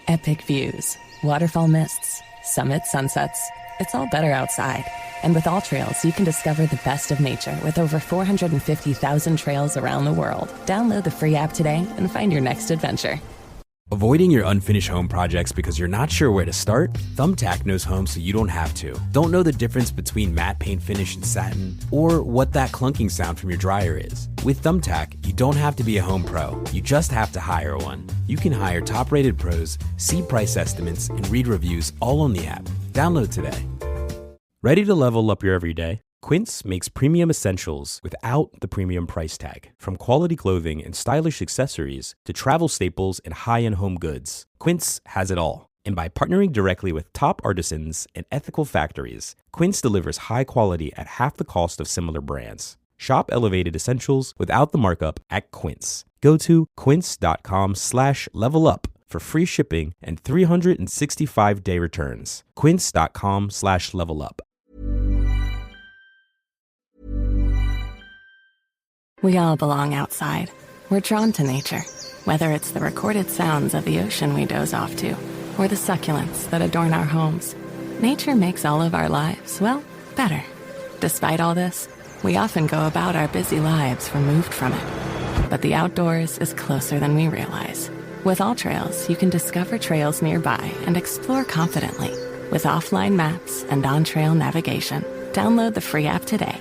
Epic views, waterfall mists, summit sunsets. It's all better outside. And with AllTrails, you can discover the best of nature with over 450,000 trails around the world. Download the free app today and find your next adventure. Avoiding your unfinished home projects because you're not sure where to start? Thumbtack knows home so you don't have to. Don't know the difference between matte paint finish and satin? Or what that clunking sound from your dryer is? With Thumbtack, you don't have to be a home pro. You just have to hire one. You can hire top-rated pros, see price estimates, and read reviews all on the app. Download today. Ready to level up your everyday? Quince makes premium essentials without the premium price tag. From quality clothing and stylish accessories to travel staples and high-end home goods, Quince has it all. And by partnering directly with top artisans and ethical factories, Quince delivers high quality at half the cost of similar brands. Shop elevated essentials without the markup at Quince. Go to quince.com/levelup for free shipping and 365-day returns. Quince.com/levelup. We all belong outside. We're drawn to nature, whether it's the recorded sounds of the ocean we doze off to, or the succulents that adorn our homes. Nature makes all of our lives, well, better. Despite all this, we often go about our busy lives removed from it. But the outdoors is closer than we realize. With AllTrails, you can discover trails nearby and explore confidently. With offline maps and on-trail navigation, download the free app today.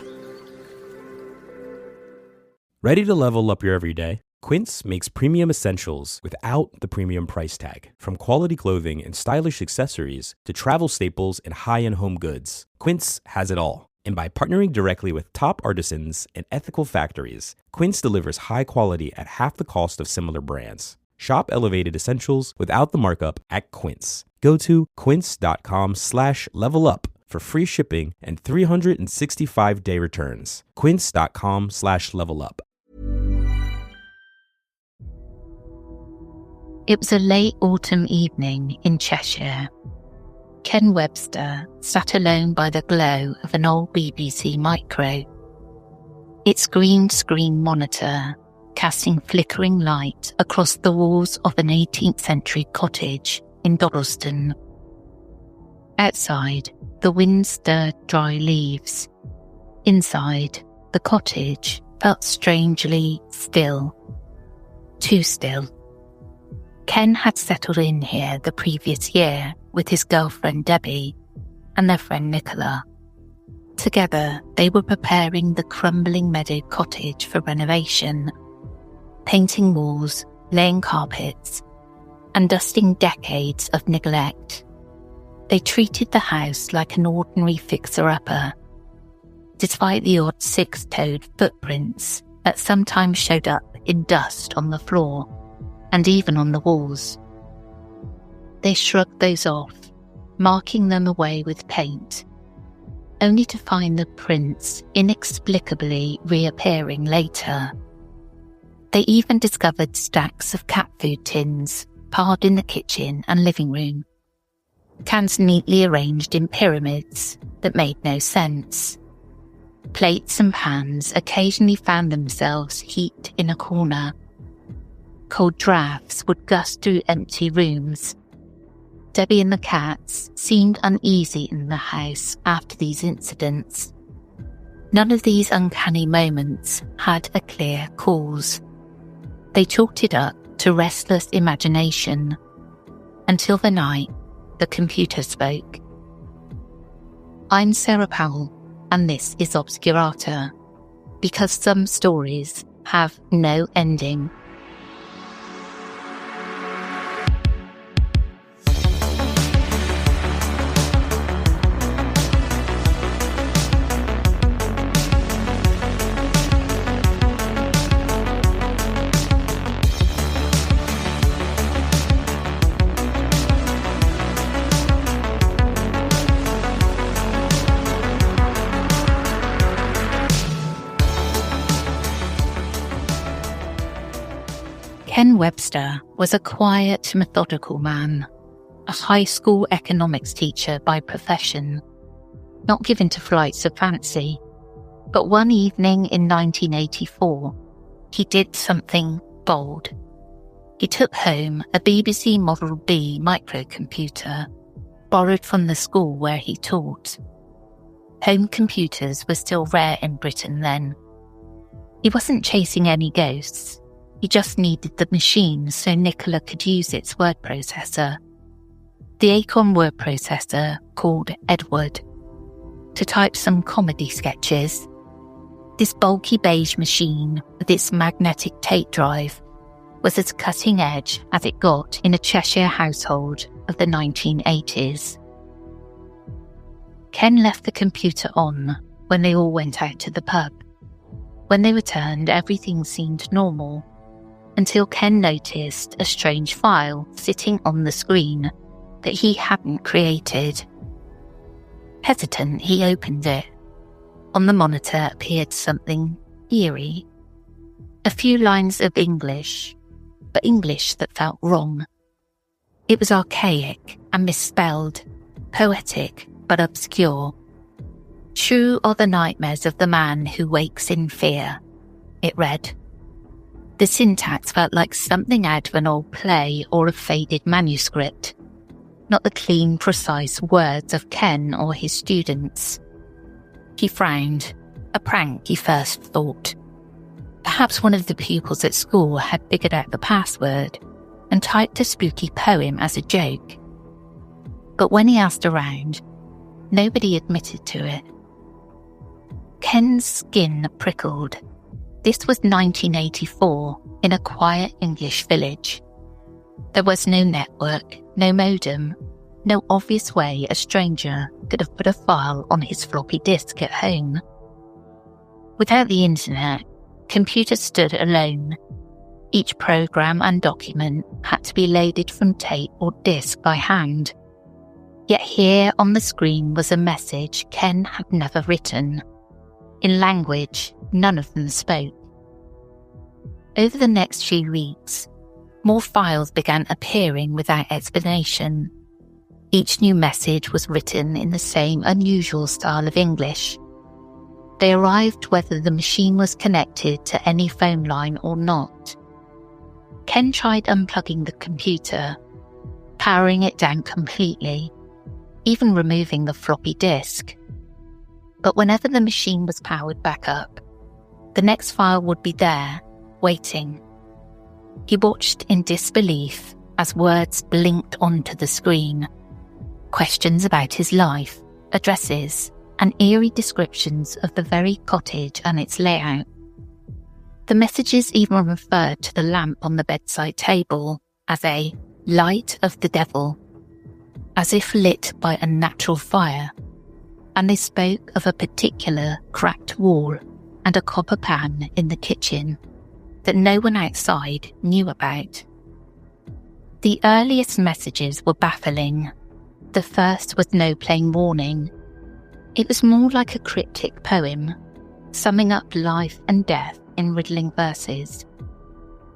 Ready to level up your everyday? Quince makes premium essentials without the premium price tag. From quality clothing and stylish accessories to travel staples and high-end home goods, Quince has it all. And by partnering directly with top artisans and ethical factories, Quince delivers high quality at half the cost of similar brands. Shop elevated essentials without the markup at Quince. Go to quince.com/levelup for free shipping and 365-day returns. Quince.com/levelup. It was a late autumn evening in Cheshire. Ken Webster sat alone by the glow of an old BBC micro. Its green screen monitor casting flickering light across the walls of an 18th century cottage in Dodleston. Outside, the wind stirred dry leaves. Inside, the cottage felt strangely still. Too still. Ken had settled in here the previous year with his girlfriend Debbie and their friend Nicola. Together, they were preparing the crumbling meadowed cottage for renovation, painting walls, laying carpets, and dusting decades of neglect. They treated the house like an ordinary fixer-upper, despite the odd six-toed footprints that sometimes showed up in dust on the floor and even on the walls. They shrugged those off, marking them away with paint, only to find the prints inexplicably reappearing later. They even discovered stacks of cat food tins piled in the kitchen and living room, cans neatly arranged in pyramids that made no sense. Plates and pans occasionally found themselves heaped in a corner. Cold drafts would gust through empty rooms. Debbie and the cats seemed uneasy in the house after these incidents. None of these uncanny moments had a clear cause. They chalked it up to restless imagination, until the night the computer spoke. I'm Sarah Powell, and this is Obscurata, because some stories have no ending. Ken Webster was a quiet, methodical man, a high school economics teacher by profession, not given to flights of fancy. But one evening in 1984, he did something bold. He took home a BBC Model B microcomputer, borrowed from the school where he taught. Home computers were still rare in Britain then. He wasn't chasing any ghosts. He just needed the machine so Nicola could use its word processor, the Acorn word processor called Edward, to type some comedy sketches. This bulky beige machine with its magnetic tape drive was as cutting edge as it got in a Cheshire household of the 1980s. Ken left the computer on when they all went out to the pub. When they returned, everything seemed normal, until Ken noticed a strange file sitting on the screen that he hadn't created. Hesitant, he opened it. On the monitor appeared something eerie. A few lines of English, but English that felt wrong. It was archaic and misspelled, poetic but obscure. "True are the nightmares of the man who wakes in fear," it read. The syntax felt like something out of an old play or a faded manuscript, not the clean, precise words of Ken or his students. He frowned. A prank, he first thought. Perhaps one of the pupils at school had figured out the password and typed a spooky poem as a joke. But when he asked around, nobody admitted to it. Ken's skin prickled. This was 1984 in a quiet English village. There was no network, no modem, no obvious way a stranger could have put a file on his floppy disk at home. Without the internet, computers stood alone. Each program and document had to be loaded from tape or disk by hand. Yet here on the screen was a message Ken had never written, in language none of them spoke. Over the next few weeks, more files began appearing without explanation. Each new message was written in the same unusual style of English. They arrived whether the machine was connected to any phone line or not. Ken tried unplugging the computer, powering it down completely, even removing the floppy disk. But whenever the machine was powered back up, the next file would be there, waiting. He watched in disbelief as words blinked onto the screen. Questions about his life, addresses, and eerie descriptions of the very cottage and its layout. The messages even referred to the lamp on the bedside table as a light of the devil, as if lit by a natural fire, and they spoke of a particular cracked wall and a copper pan in the kitchen that no one outside knew about. The earliest messages were baffling. The first was no plain warning. It was more like a cryptic poem, summing up life and death in riddling verses.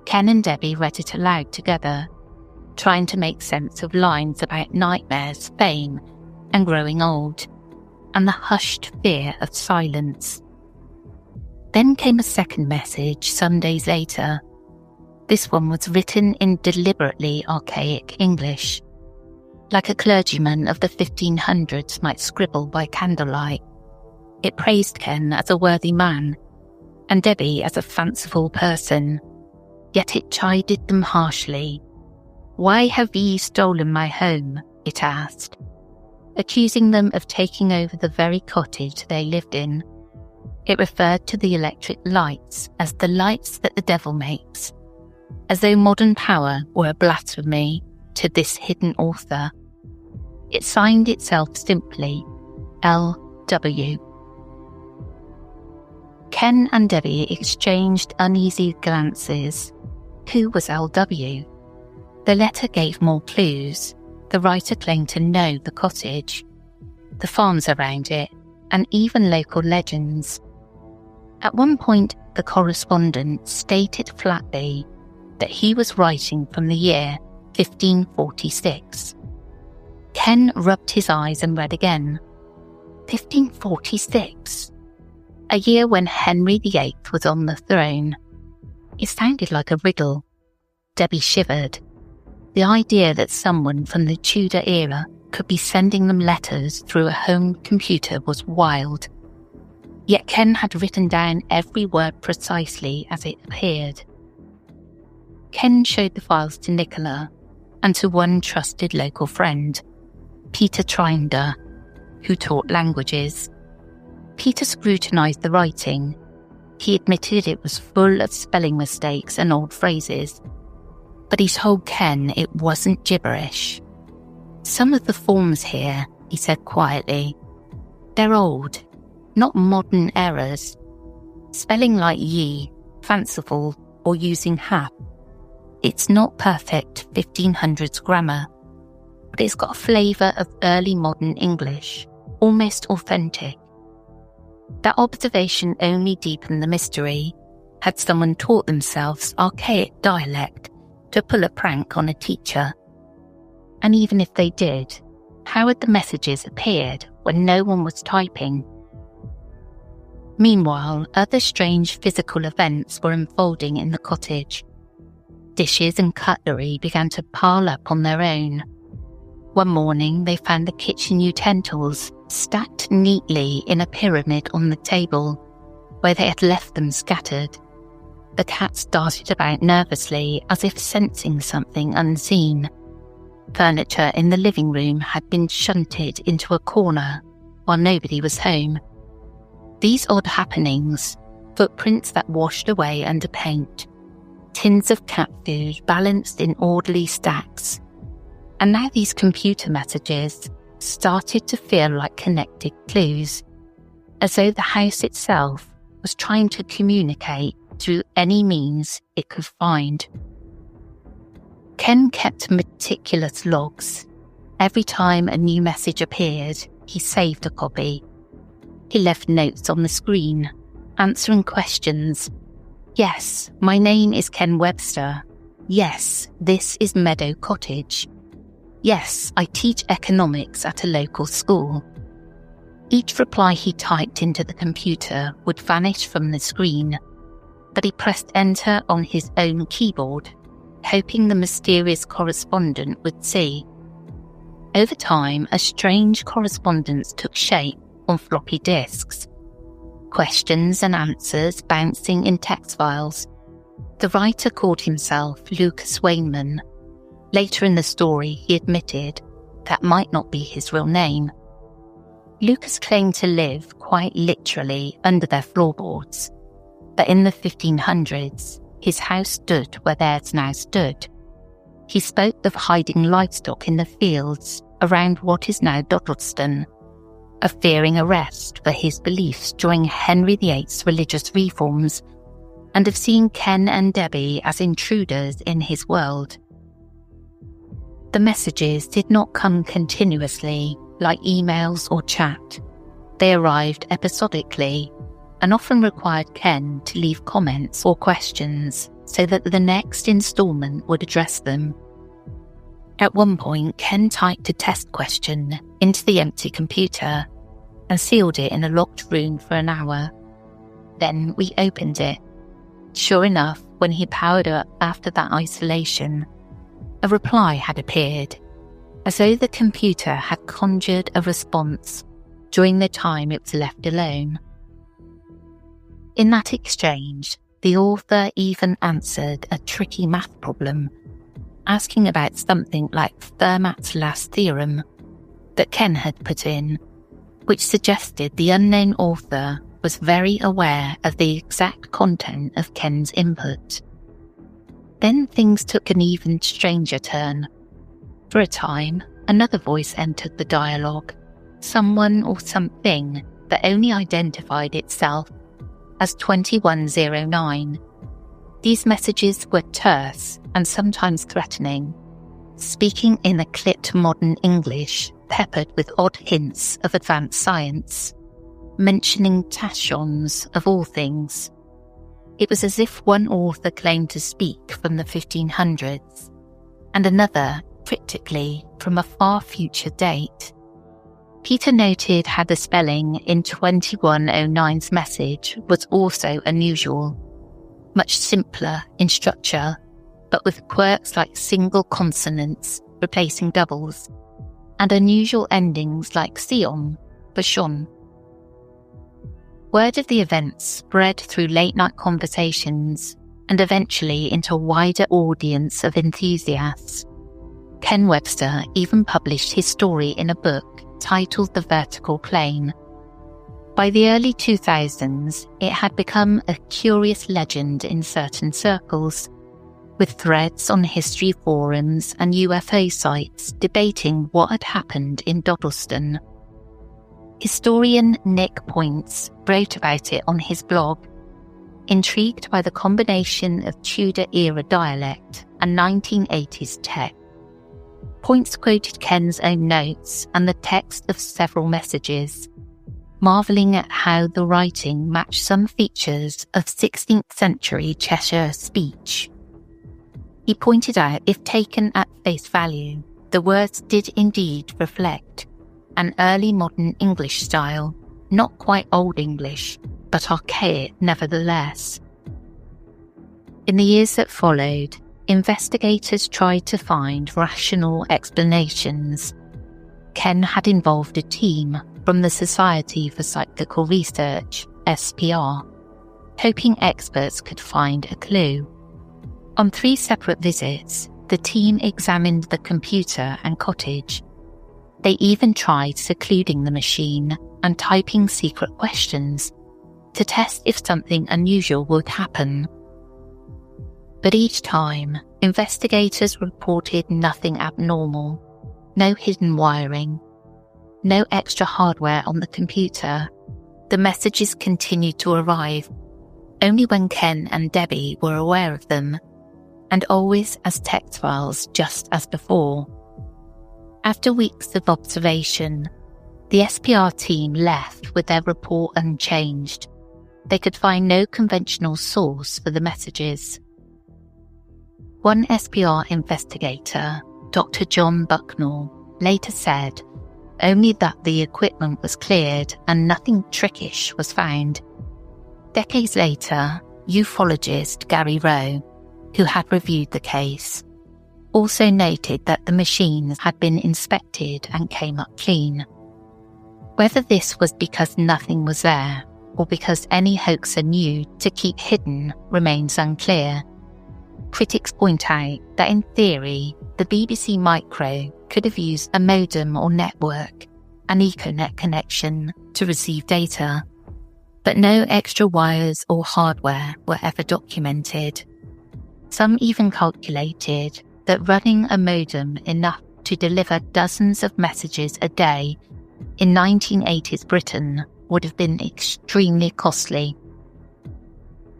Ken and Debbie read it aloud together, trying to make sense of lines about nightmares, fame, and growing old, and the hushed fear of silence. Then came a second message some days later. This one was written in deliberately archaic English, like a clergyman of the 1500s might scribble by candlelight. It praised Ken as a worthy man, and Debbie as a fanciful person, yet it chided them harshly. "Why have ye stolen my home?" it asked, accusing them of taking over the very cottage they lived in. It referred to the electric lights as the lights that the devil makes, as though modern power were a blasphemy to this hidden author. It signed itself simply L.W. Ken and Debbie exchanged uneasy glances. Who was L.W.? The letter gave more clues. The writer claimed to know the cottage, the farms around it, and even local legends. At one point, the correspondent stated flatly that he was writing from the year 1546. Ken rubbed his eyes and read again. 1546? A year when Henry VIII was on the throne. It sounded like a riddle. Debbie shivered. The idea that someone from the Tudor era could be sending them letters through a home computer was wild. Yet Ken had written down every word precisely as it appeared. Ken showed the files to Nicola and to one trusted local friend, Peter Trinder, who taught languages. Peter scrutinised the writing. He admitted it was full of spelling mistakes and old phrases, but he told Ken it wasn't gibberish. "Some of the forms here," he said quietly, "they're old, not modern errors. Spelling like ye, fanciful, or using hap. It's not perfect 1500s grammar, but it's got a flavour of early modern English, almost authentic." That observation only deepened the mystery. Had someone taught themselves archaic dialect to pull a prank on a teacher? And even if they did, how had the messages appeared when no one was typing? Meanwhile, other strange physical events were unfolding in the cottage. Dishes and cutlery began to pile up on their own. One morning, they found the kitchen utensils stacked neatly in a pyramid on the table, where they had left them scattered. The cat darted about nervously, as if sensing something unseen. Furniture in the living room had been shunted into a corner while nobody was home. These odd happenings, footprints that washed away under paint, tins of cat food balanced in orderly stacks, and now these computer messages started to feel like connected clues, as though the house itself was trying to communicate through any means it could find. Ken kept meticulous logs. Every time a new message appeared, he saved a copy. He left notes on the screen, answering questions. "Yes, my name is Ken Webster. Yes, this is Meadow Cottage. Yes, I teach economics at a local school." Each reply he typed into the computer would vanish from the screen, but he pressed enter on his own keyboard, hoping the mysterious correspondent would see. Over time, a strange correspondence took shape on floppy disks. Questions and answers bouncing in text files. The writer called himself Lucas Wainman. Later in the story, he admitted that might not be his real name. Lucas claimed to live quite literally under their floorboards, but in the 1500s, his house stood where theirs now stood. He spoke of hiding livestock in the fields around what is now Dodleston, of fearing arrest for his beliefs during Henry VIII's religious reforms, and of seeing Ken and Debbie as intruders in his world. The messages did not come continuously, like emails or chat. They arrived episodically, and often required Ken to leave comments or questions so that the next instalment would address them. At one point, Ken typed a test question into the empty computer and sealed it in a locked room for an hour. Then we opened it. Sure enough, when he powered up after that isolation, a reply had appeared, as though the computer had conjured a response during the time it was left alone. In that exchange, the author even answered a tricky math problem, asking about something like Fermat's last theorem that Ken had put in, which suggested the unknown author was very aware of the exact content of Ken's input. Then things took an even stranger turn. For a time, another voice entered the dialogue, someone or something that only identified itself as 2109. These messages were terse and sometimes threatening, speaking in a clipped modern English peppered with odd hints of advanced science, mentioning tachons of all things. It was as if one author claimed to speak from the 1500s, and another, cryptically, from a far future date. Peter noted how the spelling in 2109's message was also unusual, much simpler in structure, but but with quirks like single consonants replacing doubles, and unusual endings like Sion for Shon. Word of the events spread through late-night conversations and eventually into a wider audience of enthusiasts. Ken Webster even published his story in a book titled The Vertical Plane. By the early 2000s, it had become a curious legend in certain circles, with threads on history forums and UFO sites debating what had happened in Dodleston. Historian Nick Points wrote about it on his blog, intrigued by the combination of Tudor-era dialect and 1980s tech. Points quoted Ken's own notes and the text of several messages, marvelling at how the writing matched some features of 16th century Cheshire speech. He pointed out, if taken at face value, the words did indeed reflect an early modern English style, not quite Old English, but archaic nevertheless. In the years that followed, investigators tried to find rational explanations. Ken had involved a team from the Society for Psychical Research, SPR, hoping experts could find a clue. On 3 separate visits, the team examined the computer and cottage. They even tried secluding the machine and typing secret questions to test if something unusual would happen. But each time, investigators reported nothing abnormal, no hidden wiring, no extra hardware on the computer. The messages continued to arrive, only when Ken and Debbie were aware of them, and always as text files just as before. After weeks of observation, the SPR team left with their report unchanged. They could find no conventional source for the messages. One SPR investigator, Dr. John Bucknell, later said only that the equipment was cleared and nothing trickish was found. Decades later, ufologist Gary Rowe, who had reviewed the case, also noted that the machines had been inspected and came up clean. Whether this was because nothing was there or because any hoaxer knew to keep hidden remains unclear. Critics point out that in theory, the BBC Micro could have used a modem or network, an Ethernet connection, to receive data, but no extra wires or hardware were ever documented. Some even calculated that running a modem enough to deliver dozens of messages a day in 1980s Britain would have been extremely costly.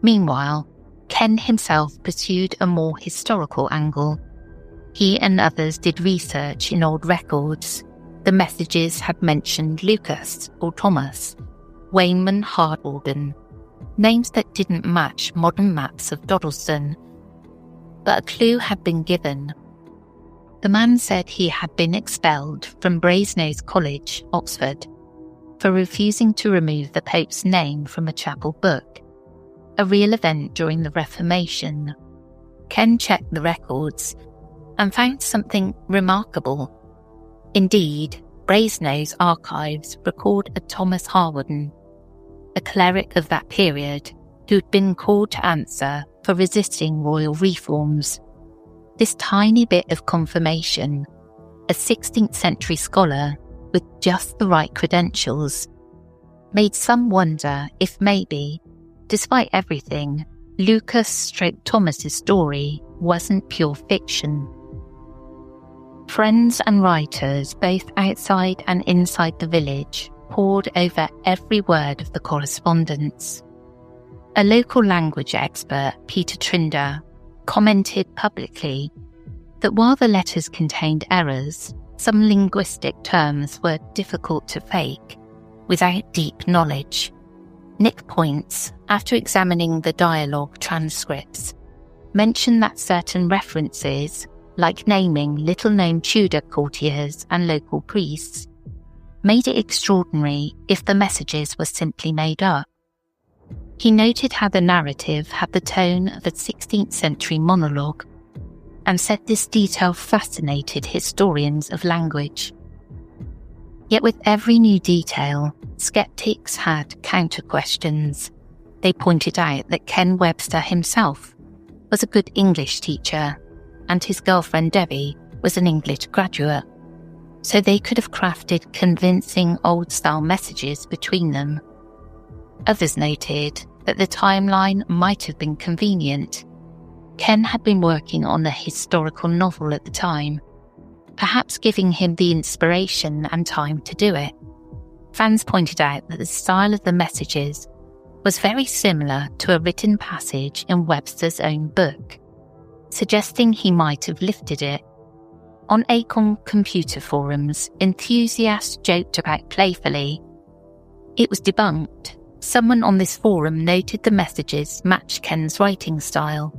Meanwhile, Ken himself pursued a more historical angle. He and others did research in old records. The messages had mentioned Lucas or Thomas, Wayman Hardwalden, names that didn't match modern maps of Dodleston. But a clue had been given. The man said he had been expelled from Brasenose College, Oxford, for refusing to remove the Pope's name from a chapel book, a real event during the Reformation. Ken checked the records and found something remarkable. Indeed, Brasenose archives record a Thomas Harwarden, a cleric of that period who'd been called to answer for resisting royal reforms. This tiny bit of confirmation, a 16th century scholar with just the right credentials, made some wonder if maybe, despite everything, Lucas/Thomas's story wasn't pure fiction. Friends and writers, both outside and inside the village, pored over every word of the correspondence. A local language expert, Peter Trinder, commented publicly that while the letters contained errors, some linguistic terms were difficult to fake without deep knowledge. Nick Points, after examining the dialogue transcripts, mentioned that certain references, like naming little-known Tudor courtiers and local priests, made it extraordinary if the messages were simply made up. He noted how the narrative had the tone of a 16th century monologue, and said this detail fascinated historians of language. Yet with every new detail, skeptics had counter-questions. They pointed out that Ken Webster himself was a good English teacher, and his girlfriend Debbie was an English graduate, so they could have crafted convincing old-style messages between them. Others noted that the timeline might have been convenient. Ken had been working on a historical novel at the time, perhaps giving him the inspiration and time to do it. Fans pointed out that the style of the messages was very similar to a written passage in Webster's own book, suggesting he might have lifted it. On Acorn computer forums, enthusiasts joked about playfully. It was debunked. Someone on this forum noted the messages matched Ken's writing style.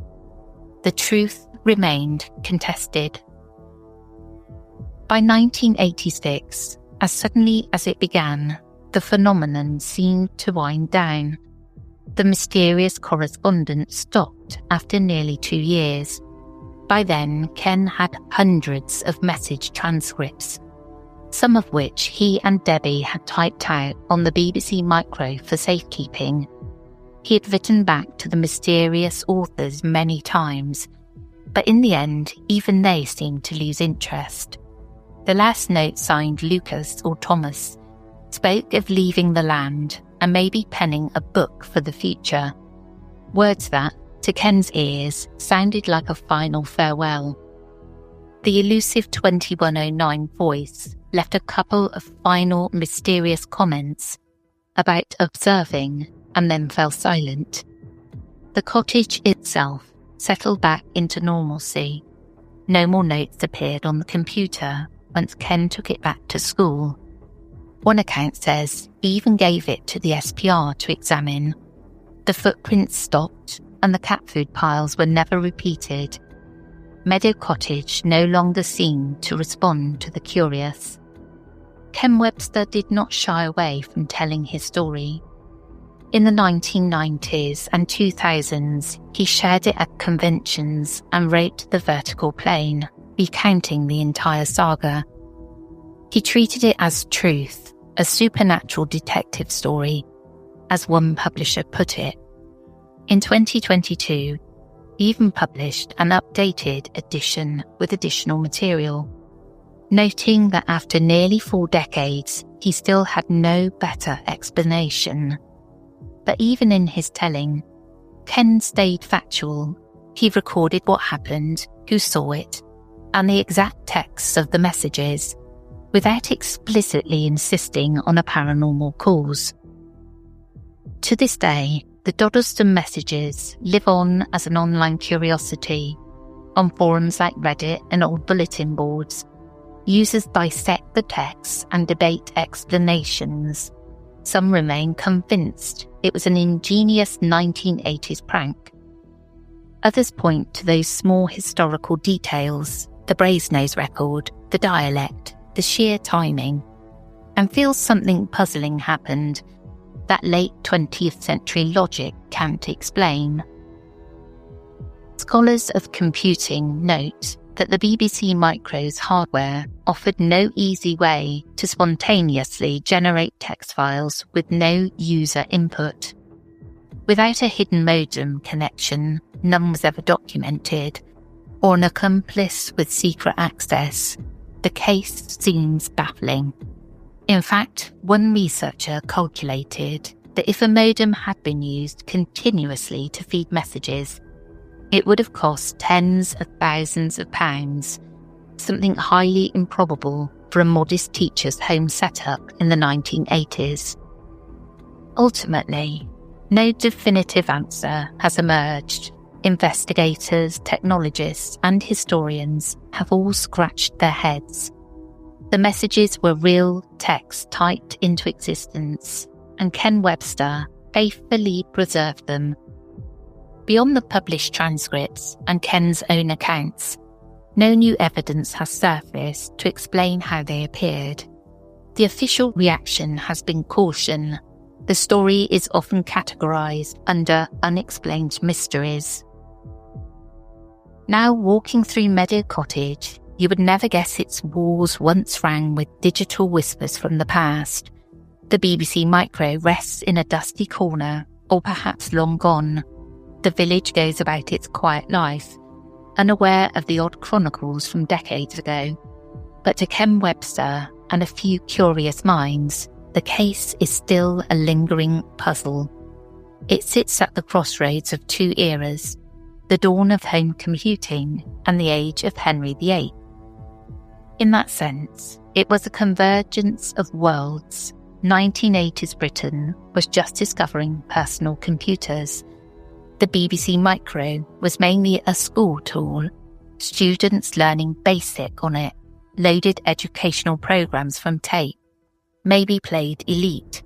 The truth remained contested. By 1986, as suddenly as it began, the phenomenon seemed to wind down. The mysterious correspondence stopped after nearly 2 years. By then, Ken had hundreds of message transcripts, some of which he and Debbie had typed out on the BBC Micro for safekeeping. He had written back to the mysterious authors many times, but in the end, even they seemed to lose interest. The last note, signed Lucas or Thomas, spoke of leaving the land and maybe penning a book for the future. Words that, to Ken's ears, sounded like a final farewell. The elusive 2109 voice left a couple of final mysterious comments about observing and then fell silent. The cottage itself settled back into normalcy. No more notes appeared on the computer once Ken took it back to school. One account says he even gave it to the SPR to examine. The footprints stopped and the cat food piles were never repeated. Meadow Cottage no longer seemed to respond to the curious. Ken Webster did not shy away from telling his story. In the 1990s and 2000s, he shared it at conventions and wrote The Vertical Plane, recounting the entire saga. He treated it as truth, a supernatural detective story, as one publisher put it. In 2022, he even published an updated edition with additional material, noting that after nearly 4 decades, he still had no better explanation. But even in his telling, Ken stayed factual. He recorded what happened, who saw it, and the exact texts of the messages, without explicitly insisting on a paranormal cause. To this day, the Dodleston messages live on as an online curiosity. On forums like Reddit and old bulletin boards, users dissect the texts and debate explanations. Some remain convinced it was an ingenious 1980s prank. Others point to those small historical details, the Brasenose record, the dialect, the sheer timing, and feel something puzzling happened that late 20th century logic can't explain. Scholars of computing note that the BBC Micro's hardware offered no easy way to spontaneously generate text files with no user input. Without a hidden modem connection, none was ever documented, or an accomplice with secret access, the case seems baffling. In fact, one researcher calculated that if a modem had been used continuously to feed messages, it would have cost tens of thousands of pounds, something highly improbable for a modest teacher's home setup in the 1980s. Ultimately, no definitive answer has emerged. Investigators, technologists, and historians have all scratched their heads. The messages were real text typed into existence, and Ken Webster faithfully preserved them. Beyond the published transcripts and Ken's own accounts, no new evidence has surfaced to explain how they appeared. The official reaction has been caution. The story is often categorized under unexplained mysteries. Now walking through Meadow Cottage, you would never guess its walls once rang with digital whispers from the past. The BBC Micro rests in a dusty corner, or perhaps long gone. The village goes about its quiet life, unaware of the odd chronicles from decades ago. But to Ken Webster and a few curious minds, the case is still a lingering puzzle. It sits at the crossroads of two eras, the dawn of home computing and the age of Henry VIII. In that sense, it was a convergence of worlds. 1980s Britain was just discovering personal computers. The BBC Micro was mainly a school tool, students learning BASIC on it, loaded educational programs from tape, maybe played Elite.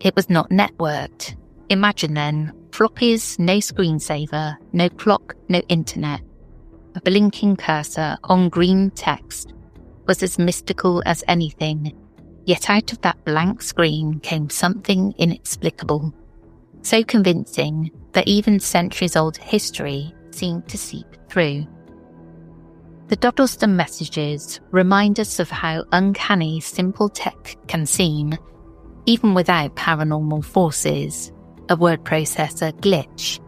It was not networked. Imagine then, floppies, no screensaver, no clock, no internet. A blinking cursor on green text was as mystical as anything, yet out of that blank screen came something inexplicable, so convincing that even centuries-old history seemed to seep through. The Dodleston messages remind us of how uncanny simple tech can seem, even without paranormal forces, a word processor glitch,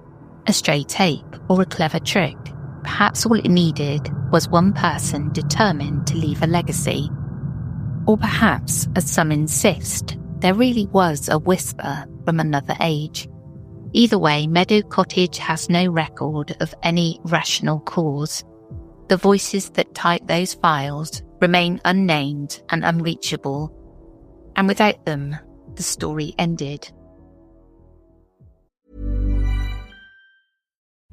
a stray tape, or a clever trick. Perhaps all it needed was one person determined to leave a legacy. Or perhaps, as some insist, there really was a whisper from another age. Either way, Meadow Cottage has no record of any rational cause. The voices that type those files remain unnamed and unreachable, and without them, the story ended.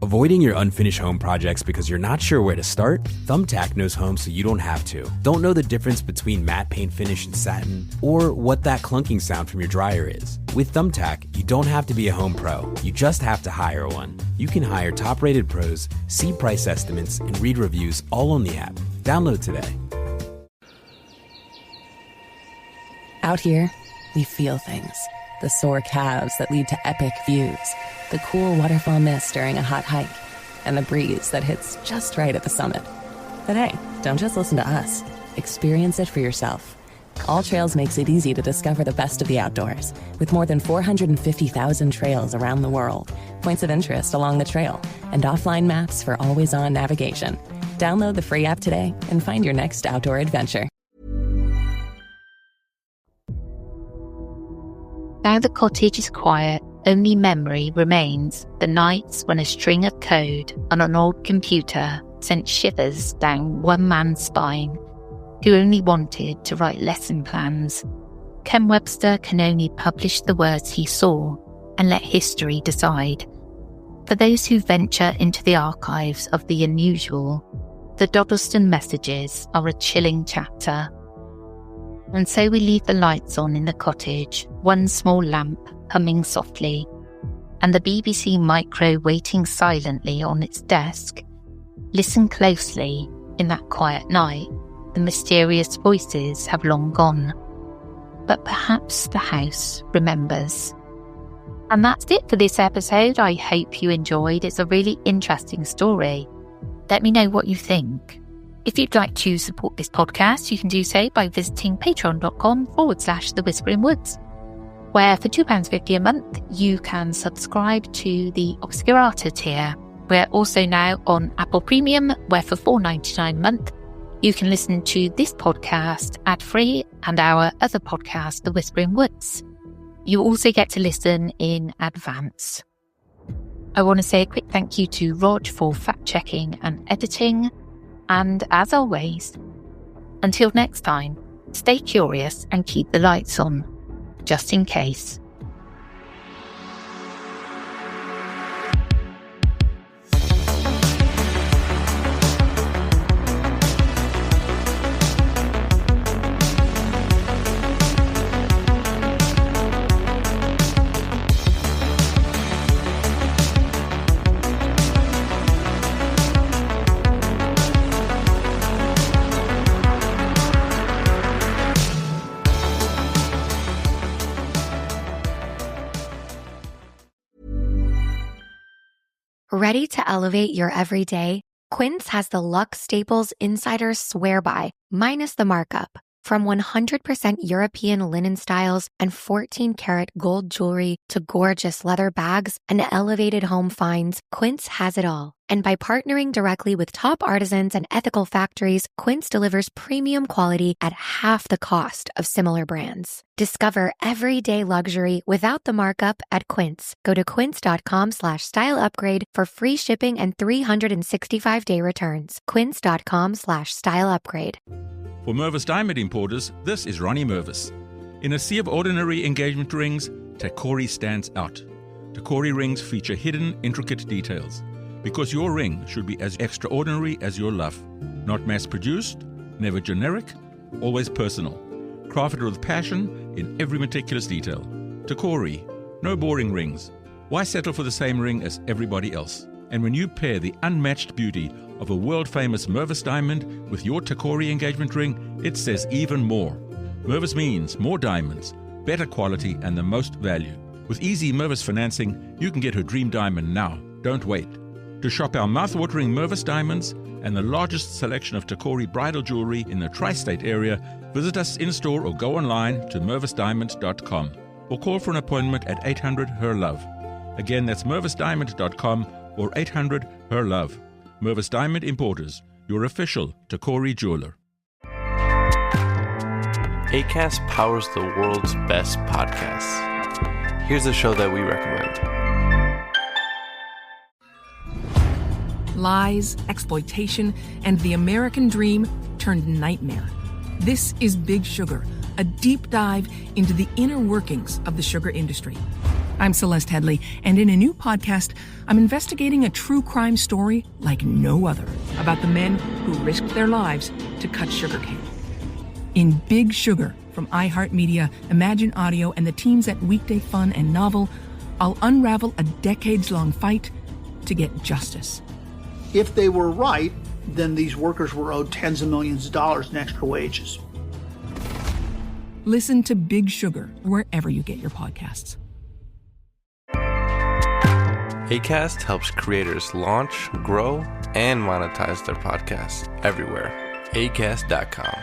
Avoiding your unfinished home projects because you're not sure where to start? Thumbtack knows homes so you don't have to. Don't know the difference between matte paint finish and satin? Or what that clunking sound from your dryer is? With Thumbtack, you don't have to be a home pro. You just have to hire one. You can hire top-rated pros, see price estimates, and read reviews all on the app. Download today. Out here, we feel things. The sore calves that lead to epic views, the cool waterfall mist during a hot hike, and the breeze that hits just right at the summit. But hey, don't just listen to us. Experience it for yourself. All Trails makes it easy to discover the best of the outdoors, with more than 450,000 trails around the world, points of interest along the trail, and offline maps for always-on navigation. Download the free app today and find your next outdoor adventure. Now the cottage is quiet, only memory remains the nights when a string of code on an old computer sent shivers down one man's spine, who only wanted to write lesson plans. Ken Webster can only publish the words he saw and let history decide. For those who venture into the archives of the unusual, the Dodleston messages are a chilling chapter. And so we leave the lights on in the cottage, one small lamp humming softly, and the BBC Micro waiting silently on its desk. Listen closely. In that quiet night, the mysterious voices have long gone. But perhaps the house remembers. And that's it for this episode. I hope you enjoyed. It's a really interesting story. Let me know what you think. If you'd like to support this podcast, you can do so by visiting patreon.com/The Whispering Woods, where for £2.50 a month, you can subscribe to the Obscurata tier. We're also now on Apple Premium, where for £4.99 a month, you can listen to this podcast ad-free and our other podcast, The Whispering Woods. You also get to listen in advance. I want to say a quick thank you to Rog for fact-checking and editing. And as always, until next time, stay curious and keep the lights on, just in case. Ready to elevate your everyday? Quince has the luxe staples insiders swear by, minus the markup. From 100% European linen styles and 14-karat gold jewelry to gorgeous leather bags and elevated home finds, Quince has it all. And by partnering directly with top artisans and ethical factories, Quince delivers premium quality at half the cost of similar brands. Discover everyday luxury without the markup at Quince. Go to quince.com/style upgrade for free shipping and 365-day returns. Quince.com/style upgrade. For Mervis Diamond Importers, this is Ronnie Mervis. In a sea of ordinary engagement rings, Takori stands out. Takori rings feature hidden, intricate details. Because your ring should be as extraordinary as your love. Not mass-produced, never generic, always personal. Crafted with passion in every meticulous detail. Takori, no boring rings. Why settle for the same ring as everybody else? And when you pair the unmatched beauty of a world-famous Mervis diamond with your Takori engagement ring, it says even more. Mervis means more diamonds, better quality, and the most value. With easy Mervis financing, you can get her dream diamond now. Don't wait. To shop our mouth-watering Mervis diamonds and the largest selection of Takori bridal jewelry in the tri-state area, visit us in-store or go online to mervisdiamond.com or call for an appointment at 800-HER-LOVE. Again, that's mervisdiamond.com or 800-HER-LOVE. Mervis Diamond Importers, your official Takori jeweler. Acast powers the world's best podcasts. Here's a show that we recommend. Lies, exploitation, and the American dream turned nightmare. This is Big Sugar, a deep dive into the inner workings of the sugar industry. I'm Celeste Headley, and in a new podcast, I'm investigating a true crime story like no other about the men who risked their lives to cut sugarcane. In Big Sugar from iHeartMedia, Imagine Audio, and the teams at Weekday Fun and Novel, I'll unravel a decades-long fight to get justice. If they were right, then these workers were owed tens of millions of dollars in extra wages. Listen to Big Sugar wherever you get your podcasts. Acast helps creators launch, grow, and monetize their podcasts everywhere. Acast.com.